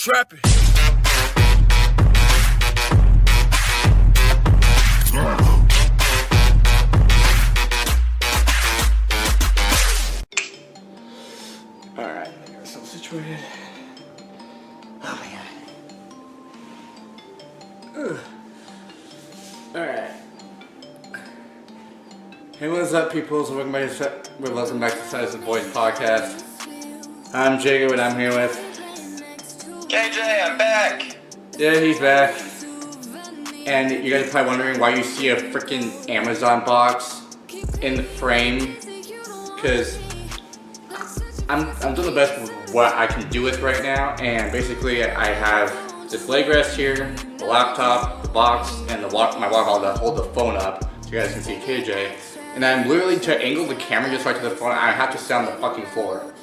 trapping. Alright, I got myself situated. Oh man. Alright. Hey, what's up, people? So welcome back to Size of Boys podcast. I'm Jacob and I'm here with KJ, I'm back! Yeah, he's back. And you guys are probably wondering why you see a freaking Amazon box in the frame. Because I'm doing the best with what I can do with right now. And basically I have this leg rest here, the laptop, the box, and my water bottle to hold the phone up so you guys can see KJ. And I'm literally to angle the camera just right to the phone, I have to sit on the fucking floor.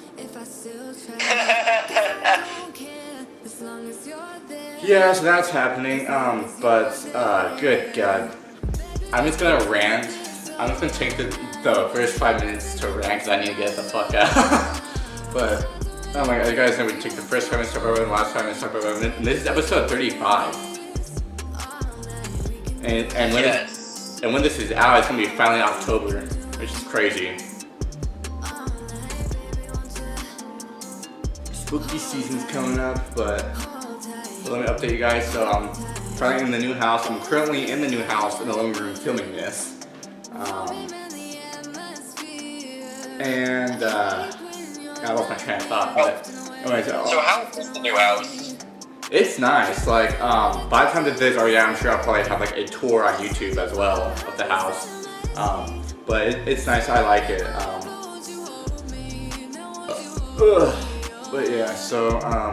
Yeah, so that's happening, good God. I'm just gonna rant. I'm just gonna take the first 5 minutes to rant because I need to get the fuck out. But, oh my God, you guys know we took the first 5 minutes to talk about it, the last 5 minutes to talk about it, and this is episode 35. And when this is out, it's gonna be finally October, which is crazy. Spooky season's coming up, but let me update you guys. So I'm trying in the new house. I'm currently in the new house in the living room filming this. I lost my train of thought, but anyways. So how is the new house? It's nice. Like, by the time that this already out, I'm sure I'll probably have like a tour on YouTube as well of the house. But it's nice. I like it. But yeah, so I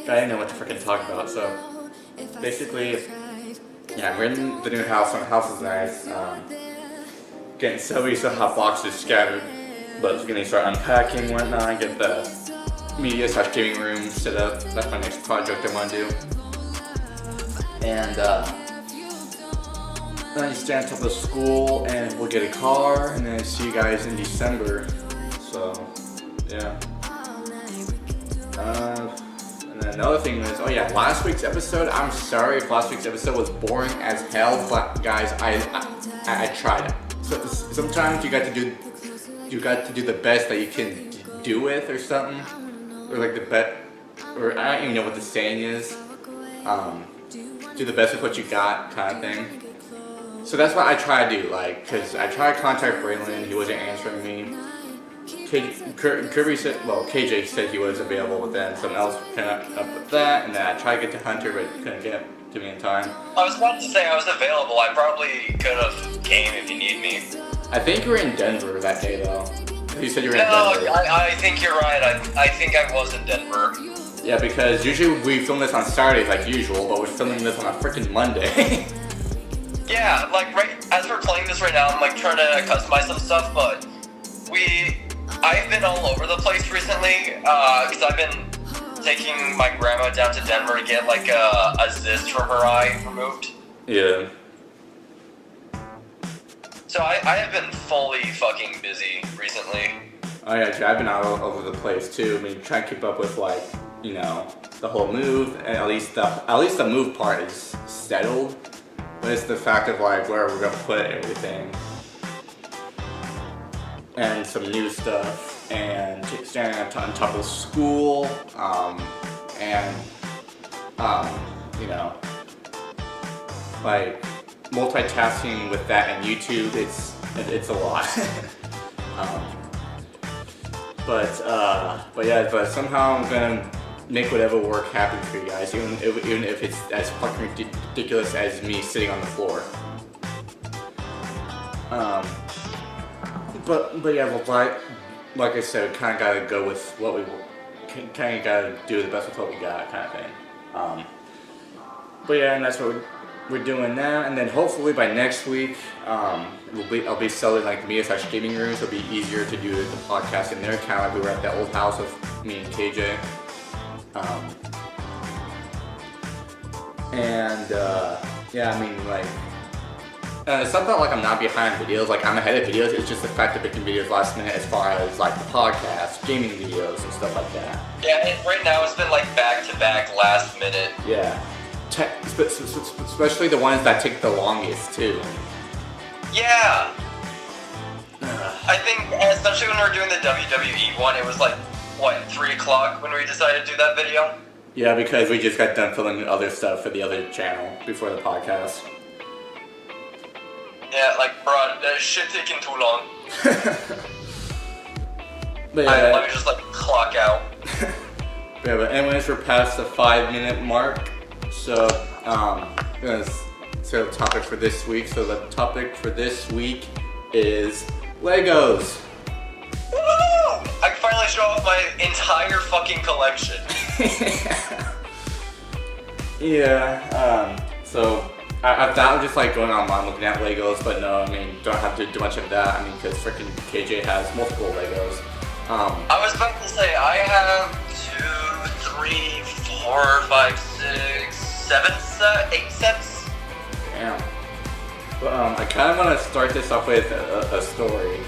didn't know what to freaking talk about. So basically, yeah, we're in the new house. The house is nice. Getting so we still have boxes scattered, but we're gonna start unpacking and whatnot. Get the media/gaming room set up. That's my next project I want to do. And then I stay on top of school, and we'll get a car, and then see you guys in December. So yeah. And then another thing is, oh yeah, last week's episode. I'm sorry if last week's episode was boring as hell, but guys, I tried it. So sometimes you got to do the best that you can do with, or something, or like or I don't even know what the saying is. Do the best with what you got, kind of thing. So that's what I try to do, like, cause I tried to contact Braylen, he wasn't answering me. KJ said he was available, but then someone else came up with that, and then I tried to get to Hunter, but couldn't get to me in time. I was about to say I was available. I probably could have came if you need me. I think you were in Denver that day, though. You said you were in Denver. No, I think you're right. I think I was in Denver. Yeah, because usually we film this on Saturdays like usual, but we're filming this on a freaking Monday. Yeah, like as we're playing this right now, I'm like trying to customize some stuff, but I've been all over the place recently, because I've been taking my grandma down to Denver to get like a cyst from her eye removed. Yeah. So I have been fully fucking busy recently. Oh yeah, I've been all over the place too. I mean, trying to keep up with like, you know, the whole move, and at least the move part is settled. But it's the fact of like where we're gonna put everything, and some new stuff, and standing on top of school, you know, like multitasking with that and YouTube. It's a lot. But somehow I'm gonna make whatever work happen for you guys, even if it's as fucking ridiculous as me sitting on the floor. But yeah, like I said, we kind of gotta go with what we kind of gotta do the best with what we got, kind of thing. But yeah, and that's what we're doing now. And then hopefully by next week, I'll be selling like the media/gaming room, so it'll be easier to do the podcast in there, kind of like we were at that old house of me and KJ. Yeah, I mean, like, it's not that like I'm not behind videos, like I'm ahead of videos, it's just the fact of making videos last minute as far as like the podcast, gaming videos and stuff like that. Yeah, right now it's been like back to back last minute. Yeah. Especially the ones that take the longest too. Yeah. I think, especially when we were doing the WWE one, it was like, what, 3 o'clock when we decided to do that video? Yeah, because we just got done filming other stuff for the other channel before the podcast. Yeah, like, bro, that shit taking too long. But yeah, let me just, like, clock out. Yeah, but anyways, we're past the 5-minute mark. So, the topic for this week. So the topic for this week is Legos. Woo! I can finally show off my entire fucking collection. Yeah, so I thought of just like going online looking at Legos, but no, I mean, don't have to do much of that. I mean, because freaking KJ has multiple Legos. I was about to say, I have 2, 3, 4, 5, 6, 7 8 sets. Damn. But I kind of want to start this off with a story.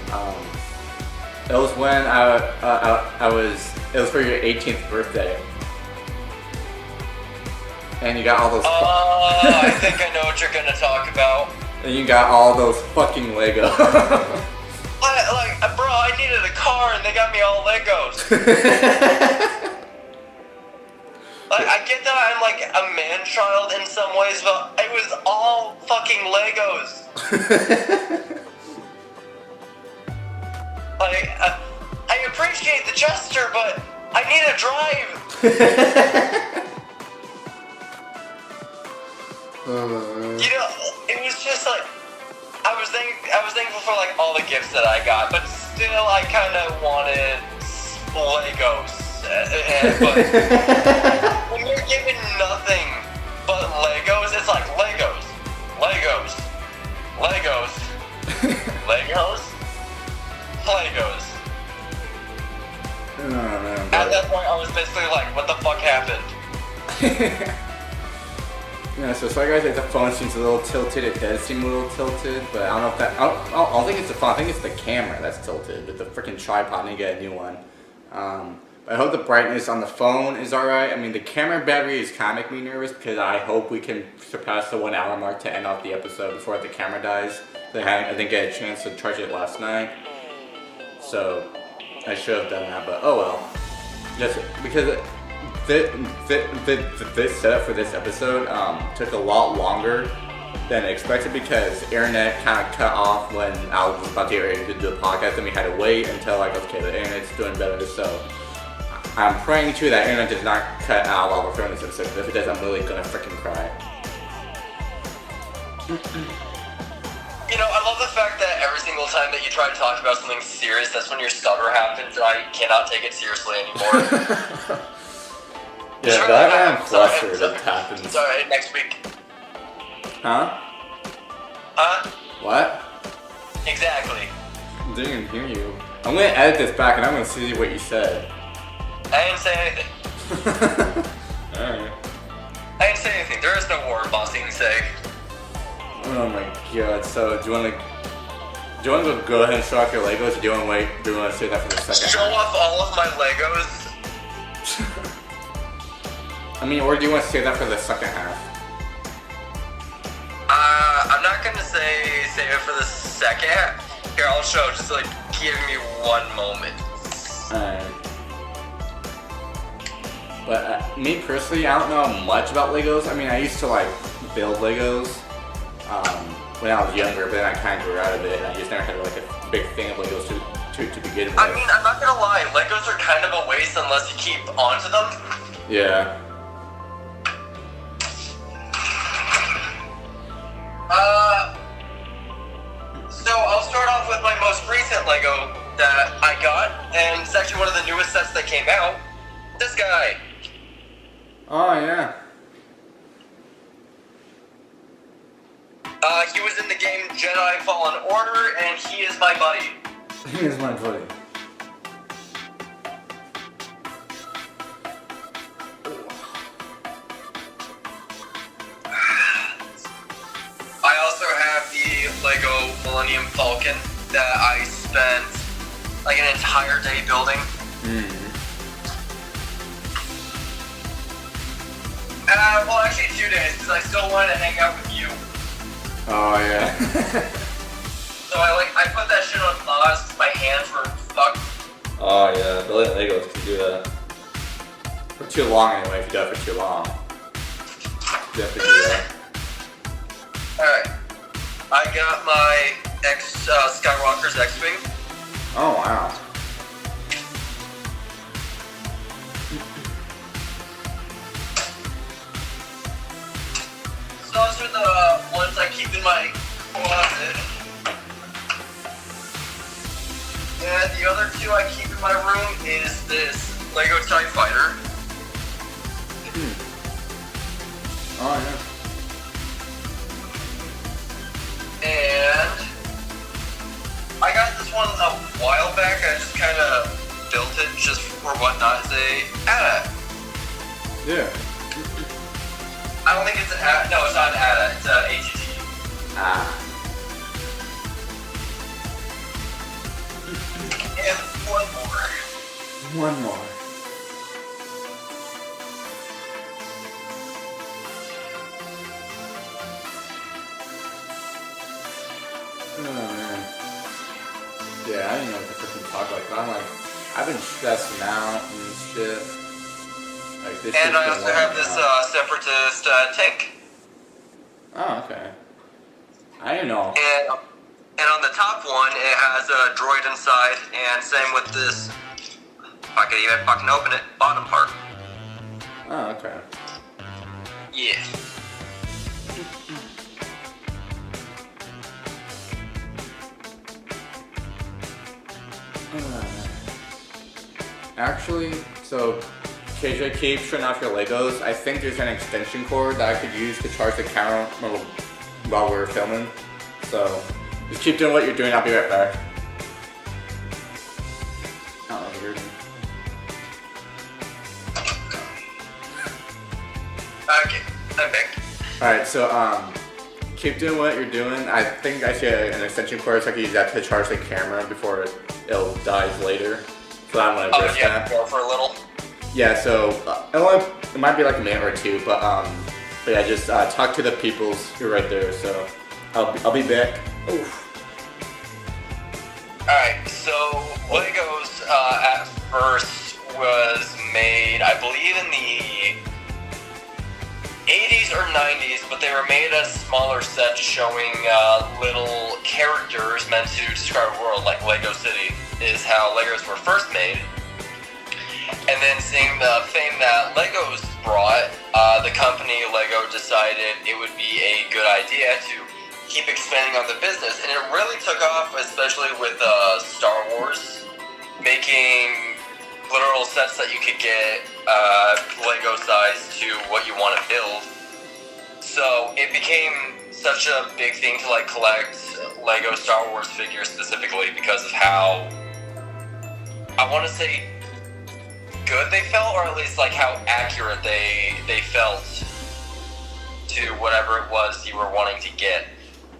It was when it was for your 18th birthday. And you got all those. I think I know what you're gonna talk about. And you got all those fucking Legos. Bro, I needed a car and they got me all Legos. I get that I'm like a man-child in some ways, but it was all fucking Legos. I appreciate the gesture, but I need a drive. You know, it was just like I was thankful for like all the gifts that I got, but still I kind of wanted Legos. But when you're given nothing but Legos, it's like Legos, Legos, Legos, Legos, Legos. Oh, man, At that point, I was basically like, what the fuck happened? Yeah, so sorry guys, the phone seems a little tilted. It does seem a little tilted, but I don't know if that. I don't think it's the phone. I think it's the camera that's tilted. But the freaking tripod, I need to get a new one. But I hope the brightness on the phone is alright. I mean, the camera battery is kind of making me nervous because I hope we can surpass the 1 hour mark to end off the episode before the camera dies. I didn't get a chance to charge it last night, so I should have done that. But oh well. Just because this setup for this episode took a lot longer than expected because internet kind of cut off when I was about to get ready to do the podcast, and we had to wait until like, okay, the internet's doing better. So I'm praying too that internet does not cut out while we're filming this episode, because if it does, I'm really gonna freaking cry. You know, I love the fact that every single time that you try to talk about something serious, that's when your stutter happens, and I cannot take it seriously anymore. Yeah, that I'm flustered that happens. It's alright, next week. Huh? Huh? What? Exactly. I didn't even hear you. I'm gonna edit this back and I'm gonna see what you said. I didn't say anything. Alright. I didn't say anything. There is no war bossing say. Oh my god, so do you wanna go ahead and show off your Legos, or do you wanna save that for the second Show half? off all of my Legos? I mean, or do you want to save that for the second half? I'm not gonna save it for the second half. Here, I'll show. Just like, give me one moment. Alright. But me personally, I don't know much about Legos. I mean, I used to like build Legos when I was younger, but then I kind of grew out of it, and I just never had like a big thing of Legos to begin with. I mean, I'm not gonna lie. Legos are kind of a waste unless you keep onto them. Yeah. So I'll start off with my most recent Lego that I got, and it's actually one of the newest sets that came out. This guy. Oh yeah. He was in the game Jedi Fallen Order, and he is my buddy. He is my buddy. I also have the Falcon that I spent like an entire day building. Well, actually 2 days, because I still wanted to hang out with you. Oh yeah. So I put that shit on pause because my hands were fucked. Oh yeah, building Legos can do that. For too long anyway, if you do it for too long. You have to do that. Alright. I got my Skywalker's X-Wing. Oh wow. So those are the ones I keep in my closet. And the other two I keep in my room is this Lego TIE Fighter. Oh yeah. And I got this one a while back. I just kind of built it just for whatnot. It's a ATA. Yeah. I don't think it's an ATA. No, it's not an ATA. It's an AGT. Ah. And one more. One more. Oh man. Yeah, I didn't know what the freaking talk like, but I'm like, I've been stressing out and shit. Like this. And I also have this Separatist tank. Oh, okay. I didn't know. And on the top one, it has a droid inside, and same with this. If I could even fucking open it, bottom part. Oh, okay. Yeah. Actually, so KJ keeps showing off your Legos. I think there's an extension cord that I could use to charge the camera while we're filming. So just keep doing what you're doing. I'll be right back. I don't know what you're doing. Okay, I'm back. Alright, so keep doing what you're doing. I think I see an extension cord so I can use that to charge the camera before it'll die later. So I don't want to risk that. Go for a little. Yeah, so it might be like a minute or two, but yeah, just talk to the peoples. You're right there, so I'll be back. Oof. Alright, so Legos at first was made, I believe, in the 80s or 90s, but they were made as smaller sets showing little characters meant to describe a world, like Lego City is how Legos were first made. And then seeing the fame that Legos brought, the company Lego decided it would be a good idea to keep expanding on the business. And it really took off, especially with Star Wars, making literal sets that you could get Lego size to what you want to build. So it became such a big thing to like collect Lego Star Wars figures specifically because of how, I want to say, good they felt, or at least like how accurate they felt to whatever it was you were wanting to get.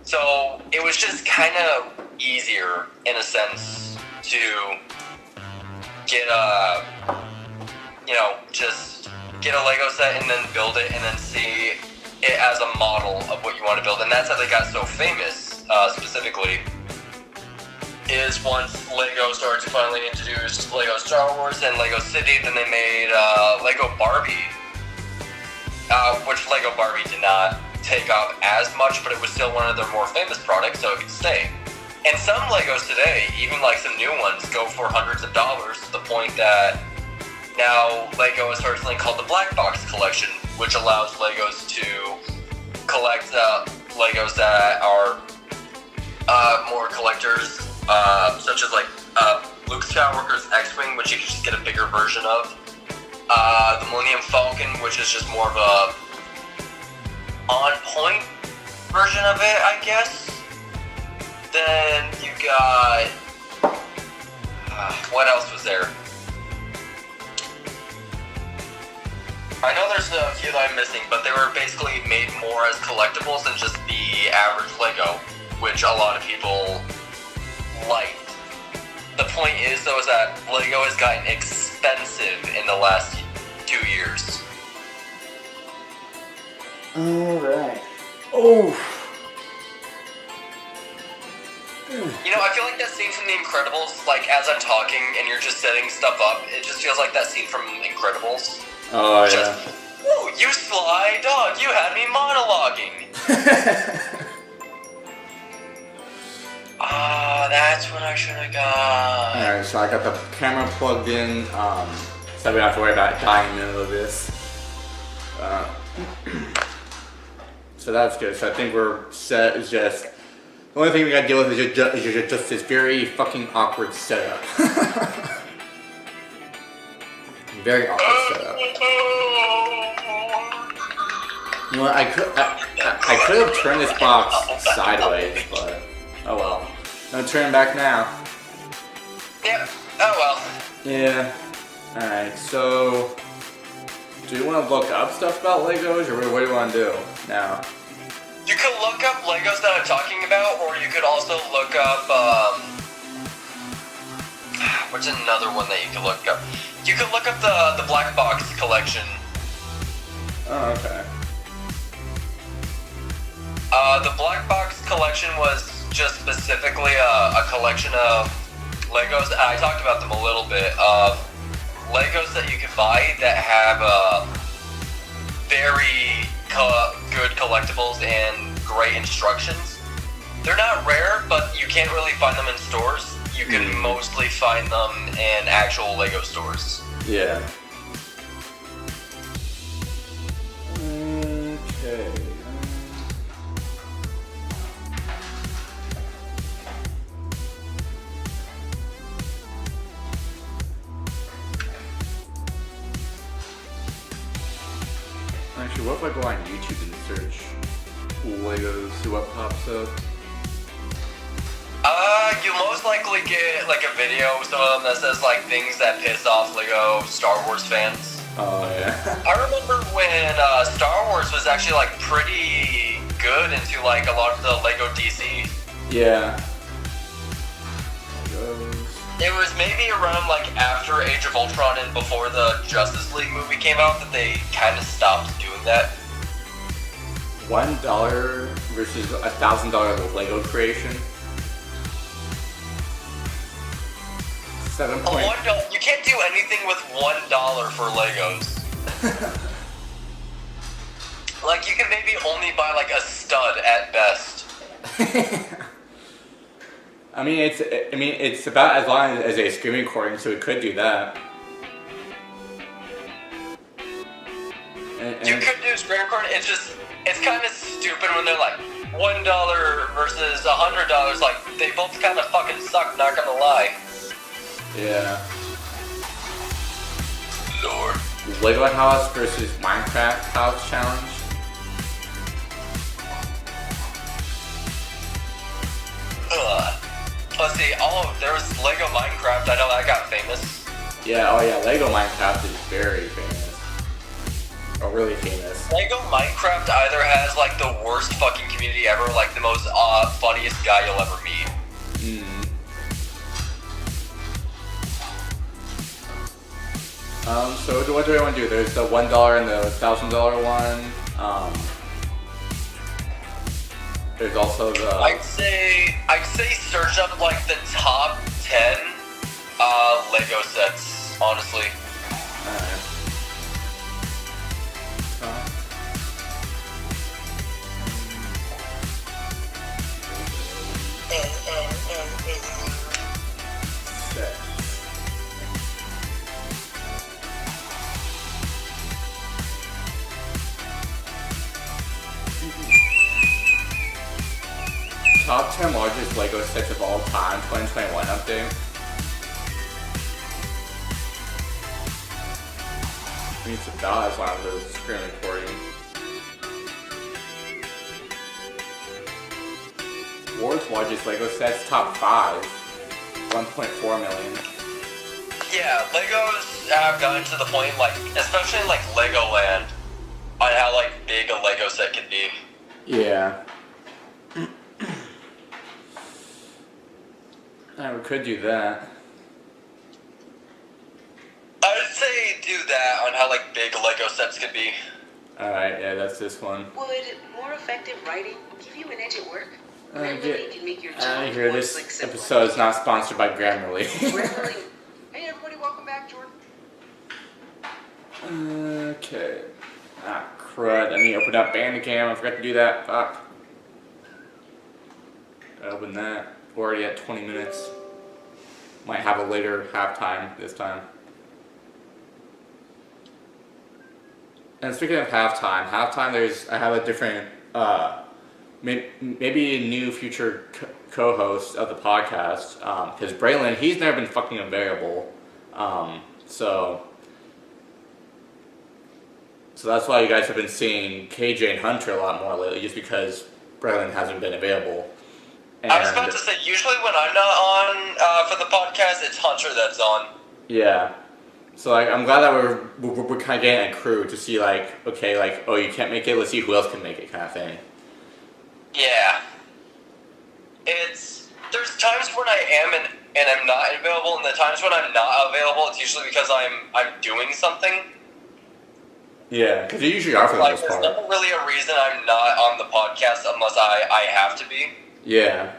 So it was just kind of easier in a sense to get just get a Lego set and then build it and then see it as a model of what you want to build. And that's how they got so famous, specifically, is once Lego started to finally introduce Lego Star Wars and Lego City, then they made Lego Barbie, which Lego Barbie did not take off as much, but it was still one of their more famous products, so it could stay. And some Legos today, even like some new ones, go for hundreds of dollars, to the point that now Lego has started something called the Black Box Collection, which allows Legos to collect Legos that are more collectors, such as like Luke Skywalker's X-Wing, which you can just get a bigger version of. The Millennium Falcon, which is just more of a on-point version of it, I guess. Then you got... what else was there? I know there's a few that I'm missing, but they were basically made more as collectibles than just the average Lego, which a lot of people light. The point is, though, is that Lego has gotten expensive in the last 2 years. Alright. Oh. You know, I feel like that scene from The Incredibles, like, as I'm talking and you're just setting stuff up, it just feels like that scene from Incredibles. Oh, yeah. Just, oh, you sly dog, you had me monologuing. Ah, that's what I should have got. Alright, so I got the camera plugged in, so we don't have to worry about dying in the middle of this. So that's good. So I think we're set. It's just the only thing we gotta deal with is just this very fucking awkward setup. Very awkward setup. You know what? I could have turned this box sideways, but oh well. I'm gonna turn it back now. Yep. Oh well. Yeah. Alright, so do you want to look up stuff about Legos, or what do you want to do now? You could look up Legos that I'm talking about, or you could also look up, what's another one that you could look up? You could look up the Black Box collection. Oh, okay. The Black Box collection was just specifically a collection of Legos, and I talked about them a little bit, of Legos that you can buy that have very good collectibles and great instructions. They're not rare, but you can't really find them in stores. You can mostly find them in actual Lego stores. Yeah. Okay. Actually, what if I go on YouTube and search Legos, see what pops up? You most likely get like a video of some of them that says like things that piss off Lego Star Wars fans. Oh yeah. I remember when Star Wars was actually like pretty good into like a lot of the Lego DC. Yeah. It was maybe around like after Age of Ultron and before the Justice League movie came out that they kind of stopped doing that. $1 versus $1,000 Lego creation. 7 point. $1, you can't do anything with $1 for Legos. Like you can maybe only buy like a stud at best. I mean, it's about as long as a screen recording, so it could do that. And you could do screen recording. It's kind of stupid when they're like $1 versus $100. Like they both kind of fucking suck. Not gonna lie. Yeah. Lord. Lego house versus Minecraft house challenge. Let's see. There was Lego Minecraft. I know that got famous. Yeah. Oh yeah. Lego Minecraft is very famous. Or really famous. Lego Minecraft either has like the worst fucking community ever, like the most funniest guy you'll ever meet. So what do I want to do? There's the $1 and the $1,000 one. There's also the. I'd say search up like the top 10 Lego sets. Honestly. Alright. Sets. Top 10 largest Lego sets of all time, 2021 update. I mean, it's about as long as the screen recording. World's largest Lego sets, top 5, 1.4 million. Yeah, Legos have gotten to the point, like, especially in like Legoland, on how like big a Lego set can be. Yeah. We could do that. I would say do that on how like big Lego sets could be. Alright, yeah, that's this one. Would more effective writing give you an edge at work? Get can make your out of here. This episode is not sponsored by Grammarly. Grammarly. Hey everybody, welcome back, Jordan. Okay. Ah, crud. I need to open up Bandicam. I forgot to do that. Fuck. Open that. We're already at 20 minutes. Might have a later halftime this time. And speaking of halftime, I have a different, maybe a new future co-host of the podcast. Because Braylen, he's never been fucking available. So that's why you guys have been seeing KJ and Hunter a lot more lately, just because Braylen hasn't been available. And I was about to say, usually when I'm not on for the podcast, it's Hunter that's on. yeah. So like, I'm glad that we're kind of getting a crew to see like, okay, like, oh, you can't make it, let's see who else can make it, kind of thing. Yeah. There's times when I am and I'm not available, and the times when I'm not available, it's usually because I'm doing something. Yeah, because you usually are for the most part. There's not really a reason I'm not on the podcast unless I have to be. Yeah.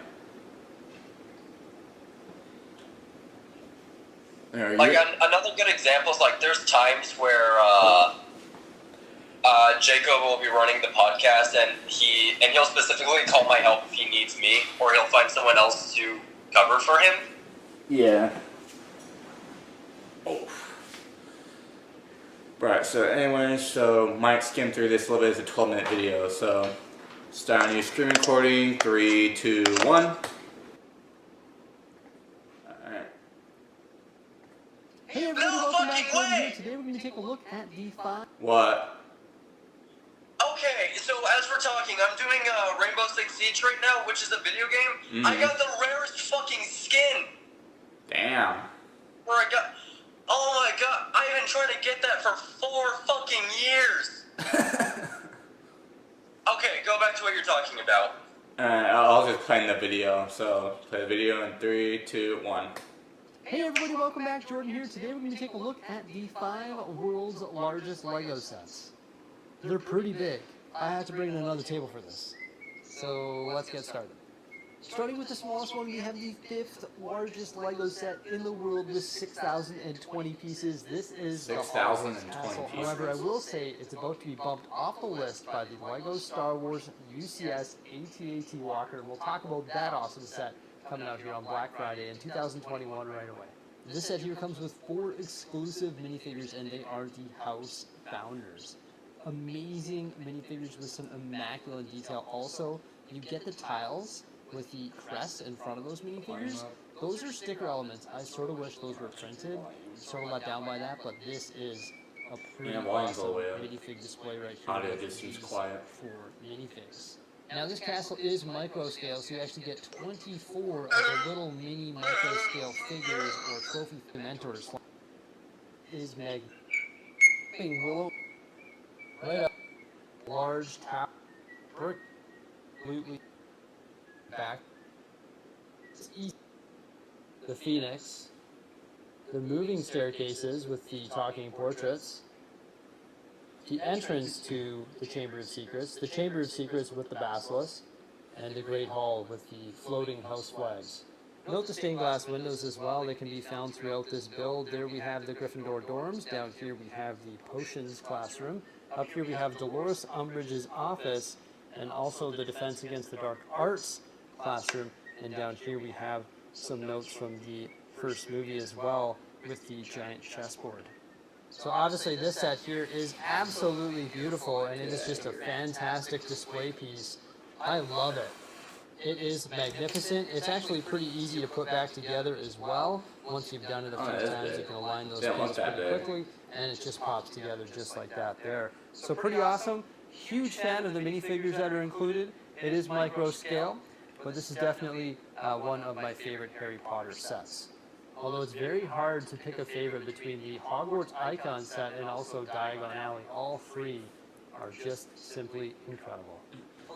Like another good example is like there's times where Jacob will be running the podcast and he'll specifically call my help if he needs me, or he'll find someone else to cover for him. Yeah. Oh. Right, so anyway, might skim through this a little bit. It's a 12-minute video, so start a new screen recording. 3, 2, 1. Alright. Hey everybody, No welcome back. fucking way! Today we're going to take a look at the 5. What? Okay, so as we're talking, I'm doing Rainbow Six Siege right now, which is a video game. I got the rarest fucking skin. Damn. Where I got... Oh my god, I've been trying to get that for 4 fucking years. Okay, go back to what you're talking about. I'll just play in the video. So, play the video in 3, 2, 1. Hey everybody, welcome back. Jordan here. Today we're going to take a look at the 5 world's largest LEGO sets. They're pretty big. I have to bring in another table for this. So let's get started. Starting with the smallest one, we have the 5th largest LEGO set in the world with 6,020 pieces. This is the 6,020 Castle. pieces. However, I will say it's about to be bumped off the list by the LEGO Star Wars UCS AT-AT Walker. We'll talk about that awesome set coming out here on Black Friday in 2021 right away. This set here comes with 4 exclusive minifigures, and they are the house founders. Amazing minifigures with some immaculate detail. Also, you get the tiles with the crest in front of those minifigures. Those are sticker elements. I sort of wish those were printed. Sort of let down by that, but this is a pretty awesome minifig display right here. Audio just seems quiet. For minifigs. Now this castle is micro scale, so you actually get 24 of the little mini micro scale figures or trophy mentors. Is Meg Willow right up, large tap brick, completely back. The Phoenix, the moving staircases with the talking portraits, the entrance to the Chamber of Secrets, the Chamber of Secrets with the basilisk, and the Great Hall with the floating house flags. Note the stained glass windows as well. They can be found throughout this build. There we have the Gryffindor dorms. Down here we have the potions classroom. Up here we have Dolores Umbridge's office, and also the Defense Against the Dark Arts classroom. And down here we have some notes from the first movie as well with the giant chessboard. So obviously this set here is absolutely beautiful, and it is just a fantastic display piece. I love it. It is magnificent. It's actually pretty easy to put back together as well. Once you've done it a few times, you can align those pieces pretty quickly, and it just pops together just like that there. So pretty awesome. Huge fan of the minifigures that are included. It is micro scale, but this is definitely one of my favorite Harry Potter sets. Although it's very hard to pick a favorite between the Hogwarts Icon set and also Diagon Alley. All 3 are just simply incredible.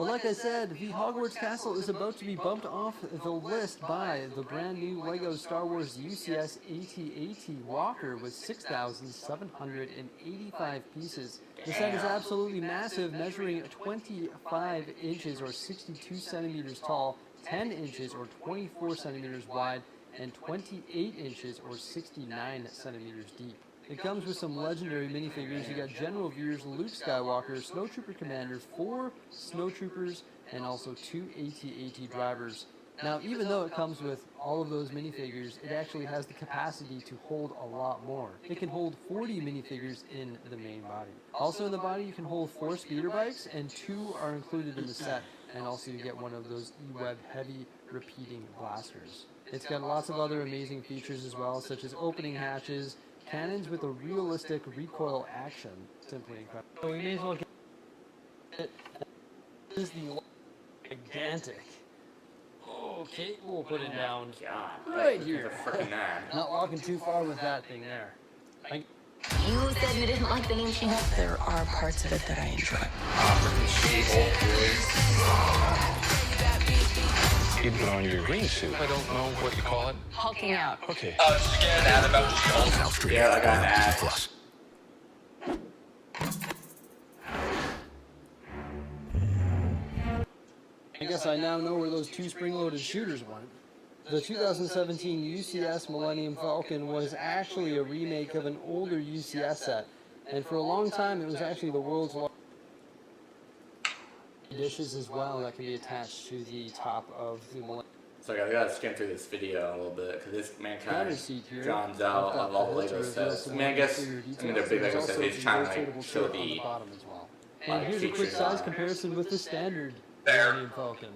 But like I said, the Hogwarts Castle is about to be bumped off the list by the brand new LEGO Star Wars UCS AT-AT Walker with 6,785 pieces. The set is absolutely massive, measuring 25 inches or 62 centimeters tall, 10 inches or 24 centimeters wide, and 28 inches or 69 centimeters deep. It comes with some legendary minifigures. You got General Veers, Luke Skywalker, Snowtrooper Commander, 4 Snowtroopers, and also 2 AT-AT drivers. Now, even though it comes with all of those minifigures, it actually has the capacity to hold a lot more. It can hold 40 minifigures in the main body. Also in the body, you can hold 4 speeder bikes, and 2 are included in the set, and also you get one of those E-Web heavy repeating blasters. It's got lots of other amazing features as well, such as opening hatches, cannons with a realistic recoil action. Simply incredible. So we may as well get it. This is the gigantic. Okay, we'll put it down right here. Not walking too far with that thing there. You said you didn't like the name she had. There are parts of it that I enjoy. You put on your green suit. I don't know what you call it. Hulking out. Okay. Did you get an ad about the show? Yeah, I got an ad. I guess I now know where those 2 spring-loaded shooters went. The 2017 UCS Millennium Falcon was actually a remake of an older UCS set, and for a long time it was actually the world's largest dishes as well that can be attached to the top of the Millennium. So I gotta skim through this video a little bit because this man kind Driver's of seat here. drowns out of all the Lego sets. I mean, I guess they're big Lego sets. He's trying to like show on the bottom as well. like, And here's a quick features size on it. comparison with the standard Millennium Falcon.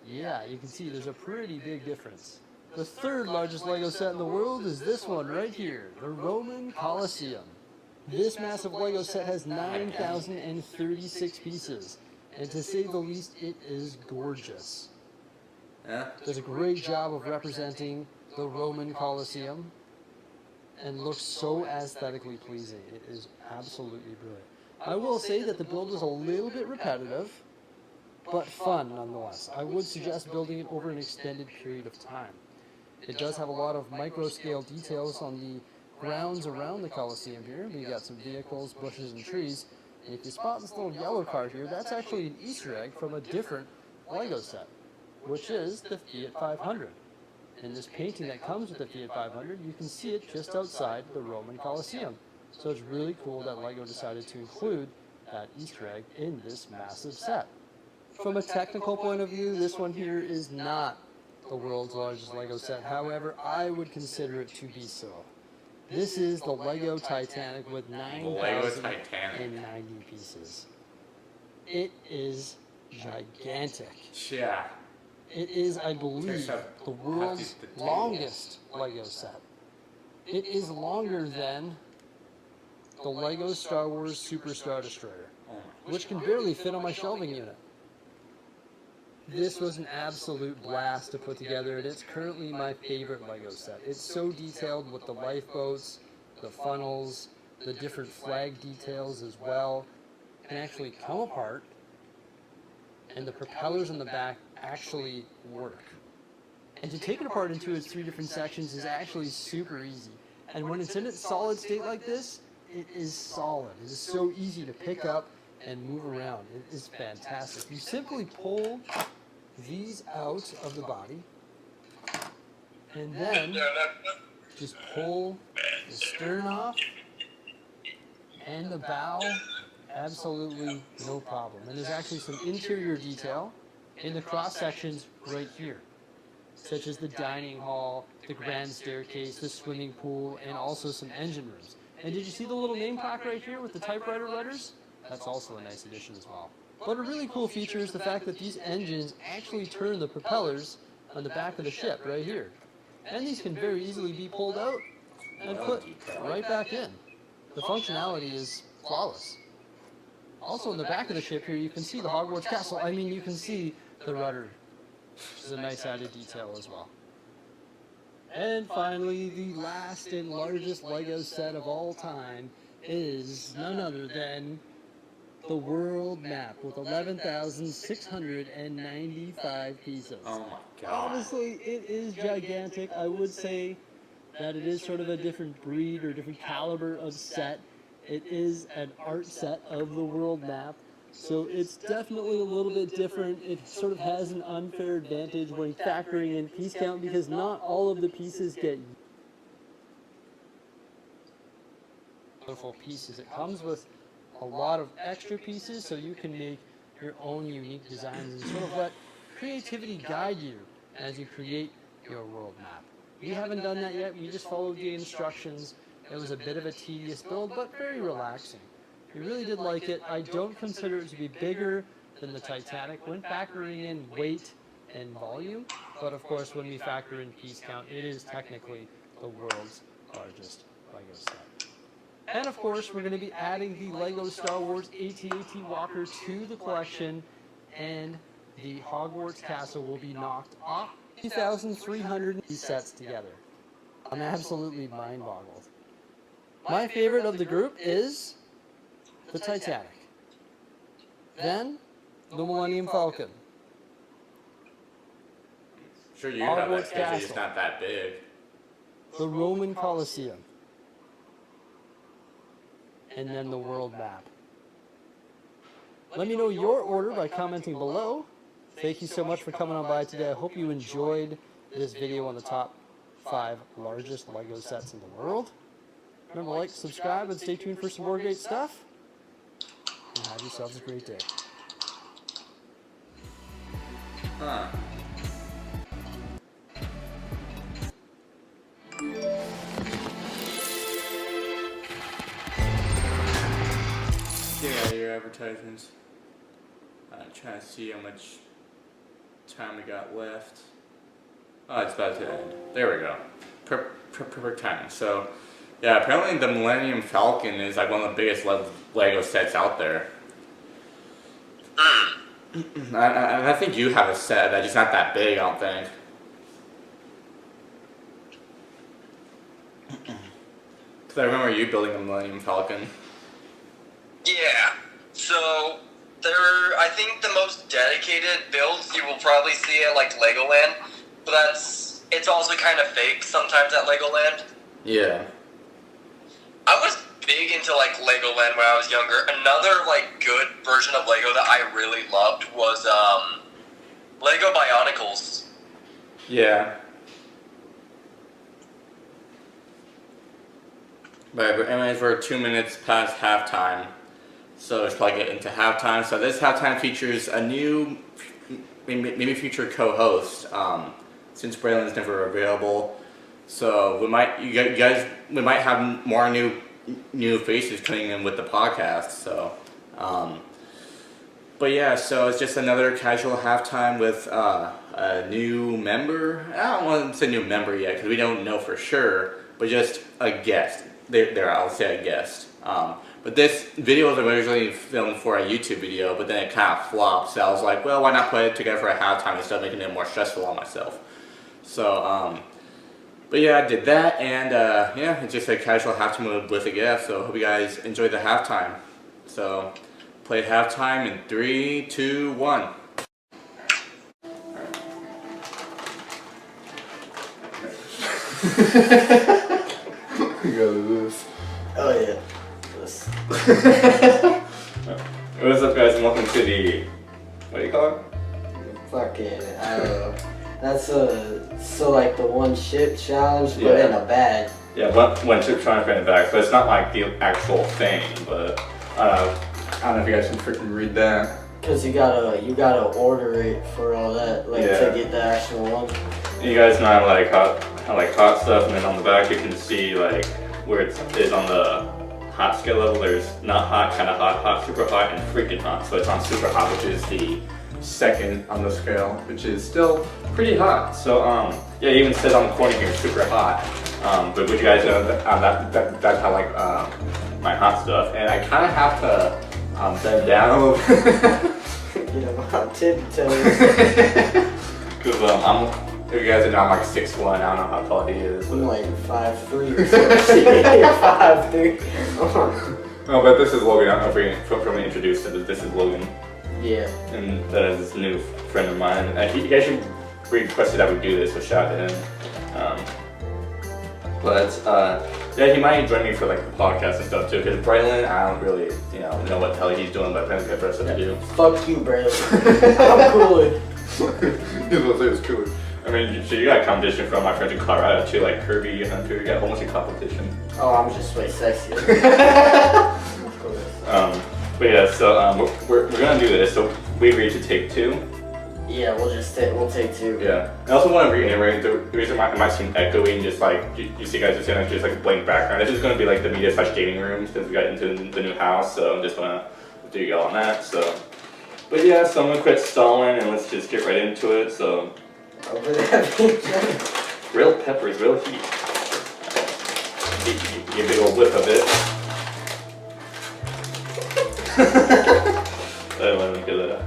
Yeah, you can see there's a pretty big difference. The 3rd largest LEGO set in the world is this one right here, the Roman Colosseum. This massive LEGO set has 9,036 pieces, and to say the least, it is gorgeous. Yeah. Does a great job of representing the Roman Colosseum and looks so aesthetically pleasing. It is absolutely brilliant. I will say that the build is a little bit repetitive, but fun nonetheless. I would suggest building it over an extended period of time. It does have a lot of micro-scale details on the grounds around the Colosseum here. We got some vehicles, bushes, and trees. And if you spot this little yellow car here, that's actually an Easter egg from a different LEGO set, which is the Fiat 500. In this painting that comes with the Fiat 500, you can see it just outside the Roman Colosseum. So it's really cool that LEGO decided to include that Easter egg in this massive set. From a technical point of view, this one here is not the world's largest LEGO set. However, I would consider it to be so. This is the LEGO Titanic with 9,090 pieces. It is gigantic. Yeah. It is, I believe, the world's longest LEGO set. It is longer than the LEGO Star Wars Super Star Destroyer, which can barely fit on my shelving unit. This was an absolute blast to put together, and it's currently my favorite LEGO set. It's so detailed with the lifeboats, the funnels, the different flag details as well. It can actually come apart, and the propellers in the back actually work. And to take it apart into its 3 different sections is actually super easy. And when it's in its solid state like this, it is solid. It is so easy to pick up and move around. It is fantastic. You simply pull these out of the body, and then just pull the stern off, and the bow, absolutely no problem. And there's actually some interior detail in the cross sections right here, such as the dining hall, the grand staircase, the swimming pool, and also some engine rooms. And did you see the little name plaque right here with the typewriter letters? That's also a nice addition as well. But a really cool feature is the fact that these engines actually turn the propellers on the back of the ship right here. And these can very easily be pulled out and put right back in. The functionality is flawless. Also in the back of the ship here, you can see the Hogwarts Castle. I mean, you can see the rudder, which is a nice added detail as well. And finally, the last and largest LEGO set of all time is none other than the world map with 11,695 pieces. Oh my god. Honestly, it is gigantic. I would say that it is sort of a different breed or different caliber of set. It is an art set of the world map, so it's definitely a little bit different. It sort of has an unfair advantage when factoring in piece count because not all of the pieces get beautiful pieces. It comes with a lot of extra pieces, so you can make your own unique designs and sort of let creativity guide you as you create your world map. We haven't done that yet. We just followed the instructions. It was a bit of a tedious build, but very relaxing. We really did like it. I don't consider it to be bigger than the Titanic when factoring in weight and volume, but of course when we factor in piece count, it is technically the world's largest LEGO set. And of course, we're going to be adding the LEGO Star Wars AT-AT Walker to the collection, and the Hogwarts Castle will be knocked off 2,300 sets together. I'm absolutely mind-boggled. My favorite of the group is the Titanic. Then, the Millennium Falcon. Sure, you have Hogwarts that because it's Castle. not that big. The Roman Colosseum. And then the world map. Let me know your order by commenting below. Thank you so much for coming on by today. I hope you enjoyed this video on the top 5 largest LEGO sets in the world. Remember to like, subscribe, and stay tuned for some more great stuff. And have yourselves a great day. Huh. Yeah, your advertisements. I'm trying to see how much time we got left. Oh, it's about to end. There we go. Perfect time. So, yeah, apparently the Millennium Falcon is like one of the biggest LEGO sets out there. I think you have a set that's just not that big, I don't think. Because I remember you building a Millennium Falcon. Yeah. So I think the most dedicated builds you will probably see at like Legoland, but it's also kind of fake sometimes at Legoland. Yeah. I was big into like Legoland when I was younger. Another like good version of Lego that I really loved was Lego Bionicles. Yeah. But anyways, we're 2 minutes past halftime, so it's probably get into halftime. So this halftime features a new, maybe future co-host, since Braylen's never available. So we might have more new faces coming in with the podcast. So, but yeah, so it's just another casual halftime with a new member. I don't want to say new member yet because we don't know for sure, but just a guest. There, I'll say a guest. But this video was originally filmed for a YouTube video, but then it kind of flopped. So I was like, well, why not put it together for a halftime instead of making it more stressful on myself? So, but yeah, I did that, and yeah, it's just a casual halftime with a guest. So I hope you guys enjoy the halftime. So, play halftime in 3, 2, 1. We go to this. Oh yeah. This. What's up, guys, and welcome to the, what do you call it? Fucking, I don't know. That's so like the one ship challenge, but Yeah. in a bag. Yeah, one chip trying to find it back, so it's not like the actual thing, but I don't know if you guys can freaking read that. Cause you gotta order it for all that, like Yeah. to get the actual one. You guys know how hot stuff, and then on the back you can see like where it is on the hot scale level. There's not hot, kind of hot, hot, super hot, and freaking hot. So it's on super hot, which is the second on the scale, which is still pretty hot. So yeah, it even says on the corner here, super hot. But would you guys know that's how like my hot stuff, and I kind of have to bend down a little bit. You know, on tiptoes. Because if you guys know, I'm like 6'1", I don't know how tall he is. I'm like 5'3" or something. 5'3". Oh, but this is Logan. I don't know if we properly introduced it, but this is Logan. Yeah. And that is a new friend of mine. He actually requested that we do this, so shout out to him. Yeah, he might join me for like the podcast and stuff too. Because Braylen, I don't really, know what the hell he's doing, but I think I've got stuff to do. Fuck you, Braylen. I'm cooler. He was say it's cooler. I mean, so you got competition from my friends in Colorado too, like Kirby and Hunter. You got almost a competition. Oh, I'm just way sexier. But yeah, so we're gonna do this. So we agreed to take 2. Yeah, we'll take 2. Yeah. I also want to reiterate the reason why it might seem echoing, just like you see guys just saying just like a blank background. This is gonna be like the media / gaming room since we got into the new house. So I'm just gonna do you all on that. So, but yeah, so I'm gonna quit stalling and let's just get right into it. So. Over there. Real peppers, real heat. Get a big old whiff of it. Let me get that.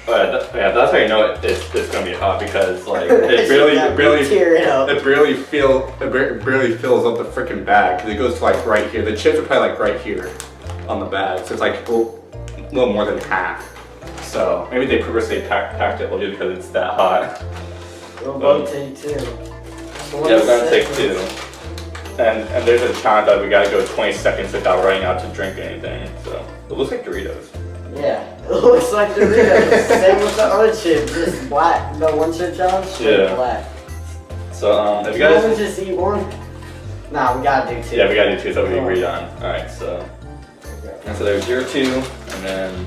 That's how you know it's gonna be hot because like it barely fills up the freaking bag because it goes to like right here. The chips are probably like right here on the bag, so it's like a little more than half. So maybe they purposely packed it just because it's that hot. We'll take 2. Yeah, we're gonna take 2. And there's a chance that we gotta go 20 seconds without running out to drink anything. So it looks like Doritos. Yeah, it looks like Doritos. Same with the other chip, just black. The one chip challenge, straight black. So if you Why guys don't we just eat one? Nah, we gotta do 2. Yeah, we gotta do 2, so we agreed on. Alright, so there's your 2, and then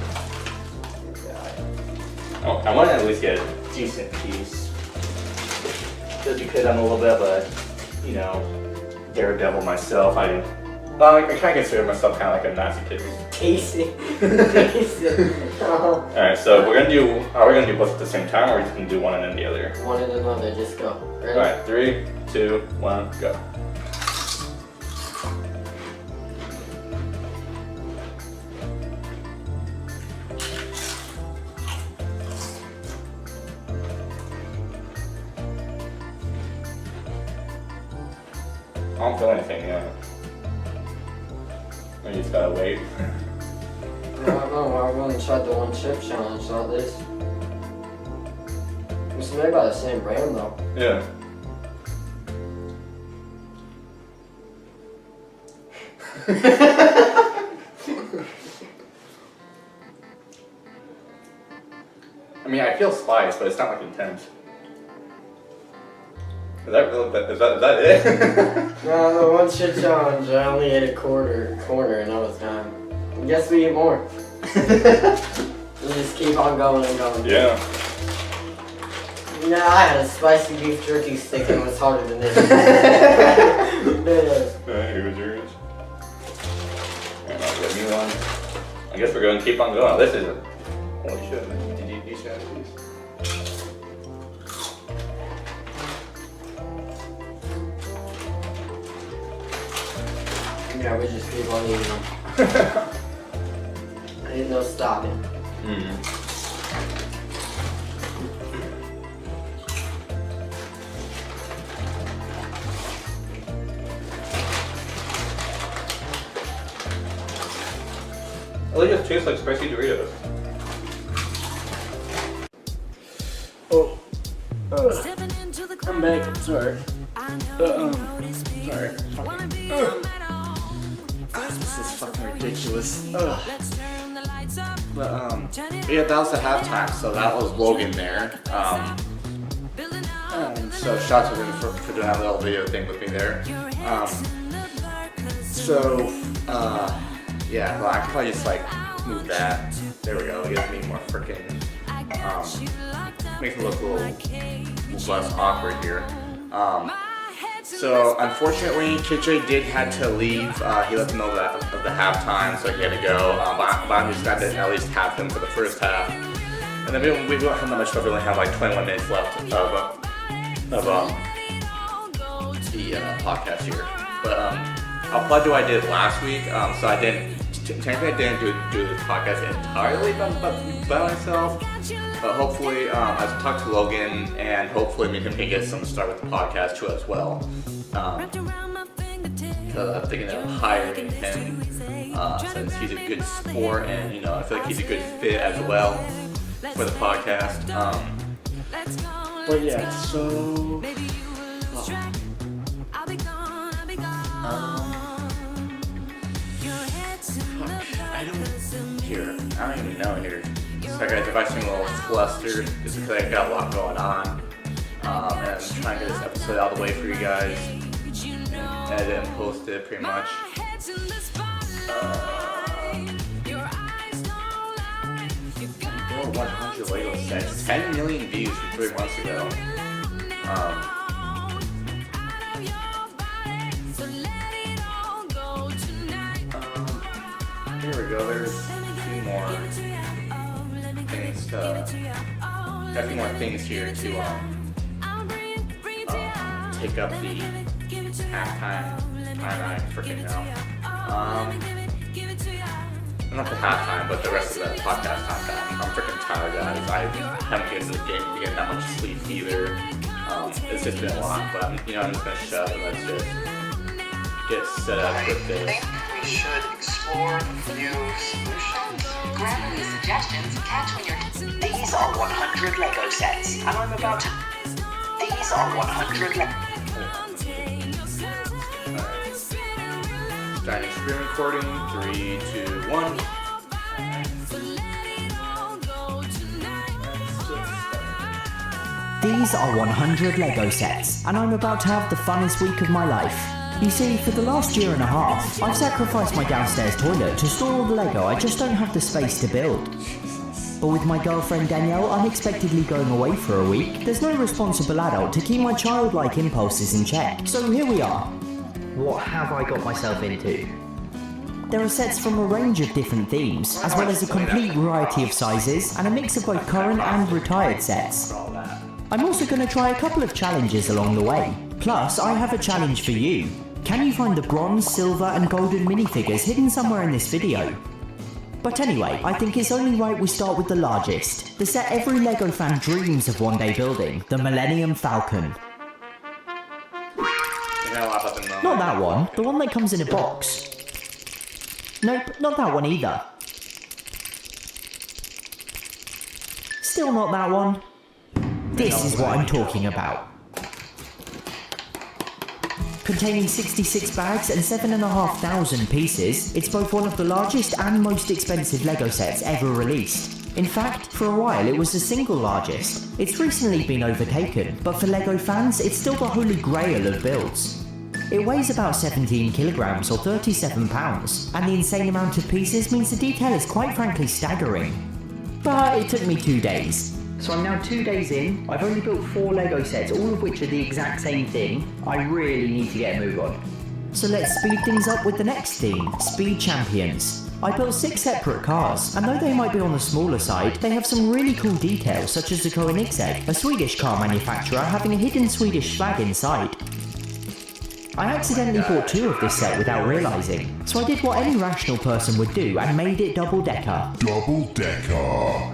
I want to at least get a decent piece. Just because I'm a little bit of a, daredevil myself. I kind of consider myself kind of like a Nazi kid. Tasty. Alright, so are we gonna do both at the same time, or are we just gonna do one and then the other? One and another, just go. Ready? Alright, 3, 2, 1, go. I don't feel anything yet. You just gotta wait. I don't know, why we're gonna try the one chip challenge, not this. It's made by the same brand though. Yeah. I mean, I feel spice, but it's not like intense. Is that it? No, the one chip challenge, I only ate a corner and I was done. I guess we eat more. We just keep on going and going. Yeah. Yeah, I had a spicy beef jerky stick and it was harder than this. Here's yours. And I'll get me one. I guess we're going to keep on going. This is holy shit. Did you eat that, please? Yeah, we just keep on eating. Ain't no stopping. Oh, they just taste like spicy Doritos. Oh. I'm back. Sorry. Sorry. This is fucking ridiculous. But yeah, that was the halftime, so that was Logan there. So shout to him for doing that little video thing with me there. Yeah, well, I could probably just like move that. There we go. It gives me more freaking makes it look a little less awkward here. So unfortunately, KJ did have to leave. He let them know that of the halftime, so he had to go. But I'm just glad to at least have him for the first half. And then we don't have that much stuff. We only have like 21 minutes left of the podcast here. But I'll plug what I did last week. So I didn't. Technically, I didn't do the podcast entirely by myself, but hopefully, I talked to Logan, and hopefully, we can get some start with the podcast too as well. I'm thinking of hiring him since he's a good sport, and you know, I feel like he's a good fit as well for the podcast. But yeah, so I don't even know here. So guys, if I seem a little flustered, it's because I got a lot going on. And I'm trying to get this episode out of the way for you guys. And edit and post it pretty much. 100 LEGO sets. 10 million views from 3 months ago. Here we go. There's a few more things to. Got a few more things here to take up the halftime. I freaking know. Not the halftime, but the rest of the podcast time. I'm freaking tired, guys. I haven't been in the game to get that much sleep either. It's just been a lot, but I'm just gonna shut it. Let's just get set up with this. I think we should explore new solutions. Grab these suggestions, catch when you're. These are 100 LEGO sets, and I'm about to. These are 100 LEGO. Starting screen recording. 3, 2, 1. These are 100 LEGO sets, and I'm about to have the funnest week of my life. You see, for the last year and a half, I've sacrificed my downstairs toilet to store all the LEGO I just don't have the space to build. But with my girlfriend Danielle unexpectedly going away for a week, there's no responsible adult to keep my childlike impulses in check. So here we are. What have I got myself into? There are sets from a range of different themes, as well as a complete variety of sizes, and a mix of both current and retired sets. I'm also going to try a couple of challenges along the way. Plus, I have a challenge for you. Can you find the bronze, silver and golden minifigures hidden somewhere in this video? But anyway, I think it's only right we start with the largest, the set every LEGO fan dreams of one day building, the Millennium Falcon. Not that one, the one that comes in a box. Nope, not that one either. Still not that one. This is what I'm talking about. Containing 66 bags and 7,500 pieces, it's both one of the largest and most expensive LEGO sets ever released. In fact, for a while it was the single largest. It's recently been overtaken, but for LEGO fans, it's still the holy grail of builds. It weighs about 17 kilograms or 37 pounds, and the insane amount of pieces means the detail is quite frankly staggering. But it took me 2 days. So I'm now 2 days in, I've only built 4 LEGO sets, all of which are the exact same thing. I really need to get a move on. So let's speed things up with the next theme, Speed Champions. I built 6 separate cars, and though they might be on the smaller side, they have some really cool details such as the Koenigsegg, a Swedish car manufacturer having a hidden Swedish flag inside. I accidentally bought 2 of this set without realising, so I did what any rational person would do and made it double-decker. Double-decker!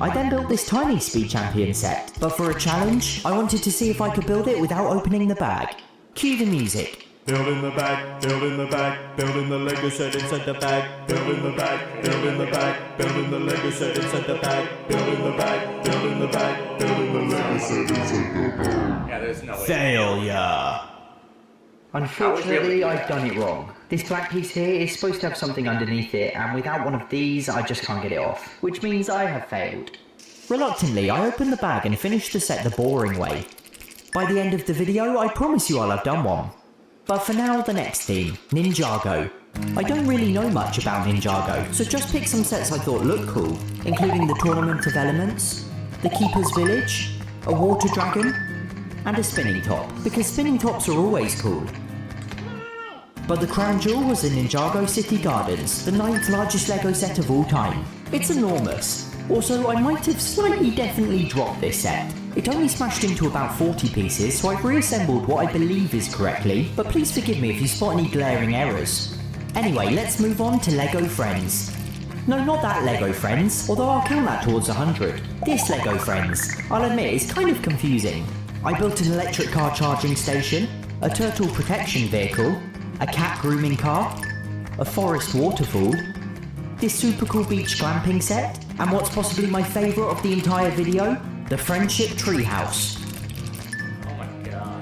I then built this tiny Speed Champion set, but for a challenge, I wanted to see if I could build it without opening the bag. Cue the music. Build in the bag, build in the bag, build in the LEGO set inside the bag, build in the bag, build in the bag, build in the LEGO set inside the bag, build in the bag, build in the bag, build in the LEGO set inside the bag. Yeah, there's no way. Failure! Unfortunately, I've done it wrong. This black piece here is supposed to have something underneath it, and without one of these, I just can't get it off, which means I have failed. Reluctantly, I opened the bag and finished the set the boring way. By the end of the video, I promise you I'll have done one. But for now, the next theme, Ninjago. I don't really know much about Ninjago, so just picked some sets I thought looked cool, including the Tournament of Elements, the Keeper's Village, a Water Dragon, and a spinning top, because spinning tops are always cool. But the crown jewel was the Ninjago City Gardens, the 9th largest LEGO set of all time. It's enormous. Also, I might have slightly definitely dropped this set. It only smashed into about 40 pieces, so I've reassembled what I believe is correctly, but please forgive me if you spot any glaring errors. Anyway, let's move on to LEGO Friends. No, not that LEGO Friends, although I'll count that towards 100. This LEGO Friends, I'll admit, is kind of confusing. I built an electric car charging station, a turtle protection vehicle, a cat grooming car, a forest waterfall, this super cool beach glamping set, and what's possibly my favourite of the entire video, the friendship treehouse.